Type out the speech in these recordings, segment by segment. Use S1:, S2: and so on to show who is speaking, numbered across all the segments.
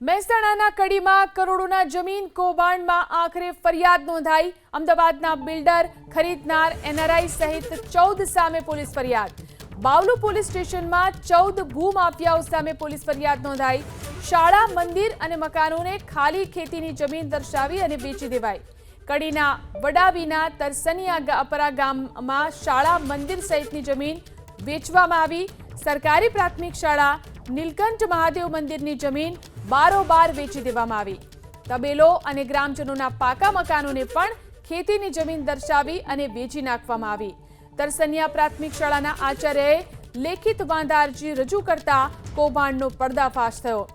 S1: મહેસાણાના કડીમાં કરોડોના જમીન કૌભાંડમાં આખરે ફરિયાદ નોંધાઈ। અમદાવાદના બિલ્ડર, ખરીદનાર, એનઆરઆઈ સહિત 14 સામે પોલીસ ફરિયાદ। બાવલુ પોલીસ સ્ટેશનમાં 14 ભૂમાફિયાઓ સામે પોલીસ ફરિયાદ નોંધાઈ। શાળા, મંદિર અને મકાનોને ખાલી ખેતીની જમીન દર્શાવી અને વેચી દેવાઈ। કડીના વડાવીના તરસનિયાપરા ગામમાં શાળા, મંદિર સહિતની જમીન વેચવામાં આવી। સરકારી પ્રાથમિક શાળા, નીલકંઠ મહાદેવ મંદિરની જમીન બારોબાર વેચી દેવામાં આવી। તબેલો અને ગ્રામજનોના પાકા મકાનોને પણ ખેતીની જમીન દર્શાવી અને વેચી નાખવામાં આવી। તરસનિયા પ્રાથમિક શાળાના આચાર્યએ લેખિત વાંધા અરજી રજૂ કરતા કૌભાંડનો પર્દાફાશ થયો।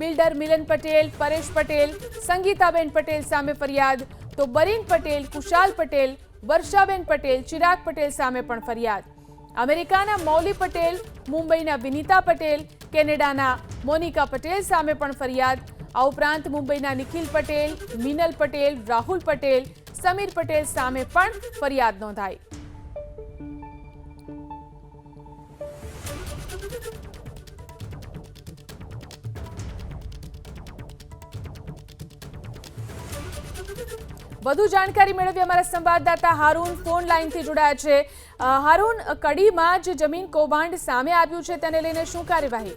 S1: બિલ્ડર મિલન પટેલ, પરેશ પટેલ, સંગીતાબેન પટેલ સામે ફરિયાદ, તો બરીન પટેલ, કુશાલ પટેલ, વર્ષાબેન પટેલ, ચિરાગ પટેલ સામે પણ ફરિયાદ। અમેરિકાના મૌલી પટેલ, મુંબઈના વિનીતા પટેલ, કેનેડાના મોનિકા પટેલ સામે પણ ફરિયાદ। આ ઉપરાંત મુંબઈના નિખિલ પટેલ, મિનલ પટેલ, રાહુલ પટેલ, સમીર પટેલ સામે પણ ફરિયાદ નોંધાઈ। વધુ જાણકારી મેળવી અમારા સંવાદદાતા હારૂન ફોન લાઈનથી જોડાયા છે। હારૂન, કડીમાં જે જમીન કૌભાંડ સામે આવ્યું છે તેને લઈને શું કાર્યવાહી?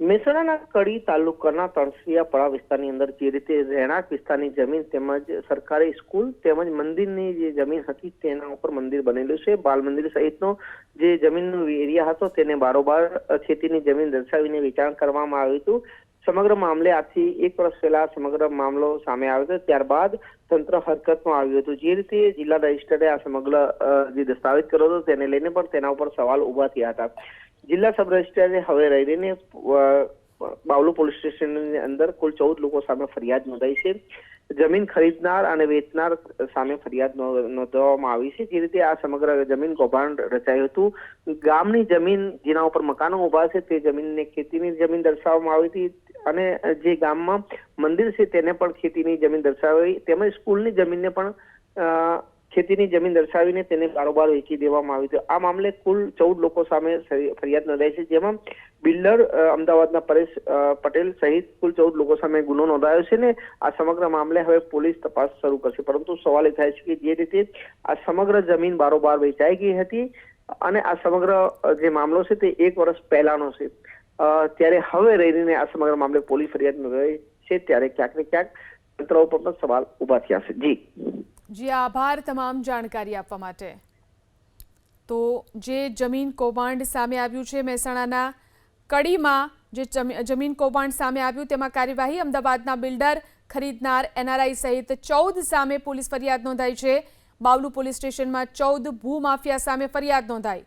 S2: મહેસાણાના કડી તાલુકાના તરસિયાપરા વિસ્તારની અંદર જે રીતે રહેણાંક વિસ્તારની જમીન તેમજ સરકારી સ્કૂલ તેમજ મંદિરની જે જમીન હતી તેના ઉપર મંદિર બનેલું છે। બાલ મંદિર સહિતનો જે જમીનનો એરિયા હતો તેને બારોબાર ખેતીની જમીન દર્શાવીને વેચાણ કરવામાં આવ્યું હતું। સમગ્ર મામલે આજથી 1 વર્ષ પહેલા સમગ્ર મામલો સામે આવ્યો હતો। ત્યારબાદ તંત્ર હરકતમાં આવ્યું હતું। જે રીતે જિલ્લા રજિસ્ટ્રારે આ સમગ્ર જે દસ્તાવેજ કર્યો હતો તેને લઈને પણ તેના ઉપર સવાલ ઉભા થયા હતા। જિલ્લા સબ રજિસ્ટ્રારે હવે રહીને બાવલુ પોલીસ સ્ટેશનની અંદર કુલ 14 લોકો સામે ફરિયાદ નોંધાઈ છે। જમીન ખરીદનાર અને વેચનાર સામે ફરિયાદ નોંધવામાં આવી છે। જે રીતે આ સમગ્ર જમીન કૌભાંડ રચાયું હતું। ગામની જમીન જેના ઉપર મકાનો ઉભા છે તે જમીનને ખેતીની જમીન દર્શાવવામાં આવી હતી અને જે ગામમાં મંદિર છે તેને પણ ખેતીની જમીન દર્શાવી તેમજ સ્કૂલની જમીનને પણ ખેતીની જમીન દર્શાવીને તેને બારોબાર વેચી દેવામાં આવી હતી। આ મામલે કુલ 14 લોકો સામે ફરિયાદ નોંધાઈ છે, જેમાં બિલ્ડર અમદાવાદના પરેશ પટેલ સહિત કુલ 14 લોકો સામે ગુનો નોંધાયો છે ને આ સમગ્ર મામલે હવે પોલીસ તપાસ શરૂ કરશે। પરંતુ સવાલ એ થાય છે કે જે રીતે આ સમગ્ર જમીન બારોબાર વેચાઈ ગઈ હતી અને આ સમગ્ર જે મામલો છે તે 1 વર્ષ પહેલાનો છે, ત્યારે હવે રહીને આ સમગ્ર મામલે પોલીસ ફરિયાદ નોંધાઈ છે, ત્યારે ક્યાંક ને ક્યાંક તંત્ર ઉપર પણ સવાલ ઉભા થયા છે।
S1: જી આભાર તમામ જાણકારી આપવા માટે। તો જે જમીન કૌભાંડ સામે આવ્યું છે મહેસાણાના કડીમાં જે જમીન કૌભાંડ સામે આવ્યું તેમાં કાર્યવાહી અમદાવાદના બિલ્ડર, ખરીદનાર, એનઆરઆઈ સહિત 14 સામે પોલીસ ફરિયાદ નોંધાઈ છે। બાવલુ પોલીસ સ્ટેશનમાં 14 ભૂમાફિયા સામે ફરિયાદ નોંધાઈ।